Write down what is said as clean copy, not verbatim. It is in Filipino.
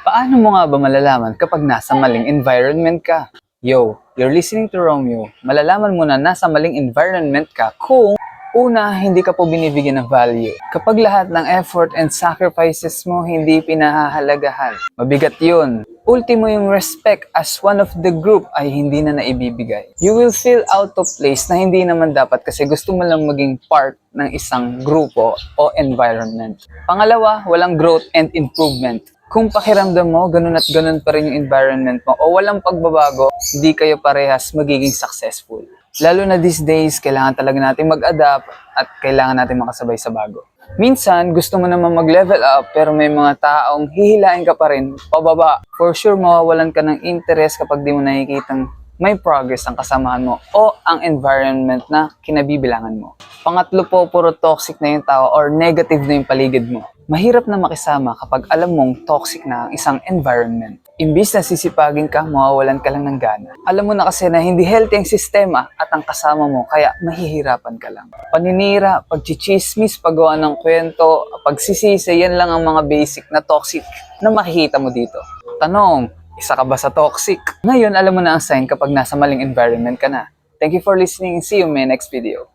Paano mo nga ba malalaman kapag nasa maling environment ka? Yo, you're listening to Romeo. Malalaman mo na nasa maling environment ka kung una, hindi ka po binibigyan ng value. Kapag lahat ng effort and sacrifices mo hindi pinahahalagahan. Mabigat yun. Ultimo yung respect as one of the group ay hindi na naibibigay. You will feel out of place na hindi naman dapat kasi gusto mo lang maging part ng isang grupo o environment. Pangalawa, walang growth and improvement. Kung pakiramdam mo, ganun at ganun pa rin yung environment mo o walang pagbabago, hindi kayo parehas magiging successful. Lalo na these days, kailangan talaga natin mag-adapt at kailangan natin makasabay sa bago. Minsan, gusto mo naman mag-level up pero may mga taong hihilain ka pa rin pababa. For sure, mawawalan ka ng interest kapag di mo nakikitang may progress ang kasamahan mo o ang environment na kinabibilangan mo. Pangatlo po, puro toxic na yung tao or negative na yung paligid mo. Mahirap na makisama kapag alam mong toxic na ang isang environment. Imbis na sisipagin ka, mawawalan ka lang ng gana. Alam mo na kasi na hindi healthy ang sistema at ang kasama mo, kaya mahihirapan ka lang. Paninira, pagchichismis, paggawa ng kwento, pagsisisi, yan lang ang mga basic na toxic na makikita mo dito. Tanong, isa ka ba sa toxic? Ngayon, alam mo na ang sign kapag nasa maling environment ka na. Thank you for listening and see you in my next video.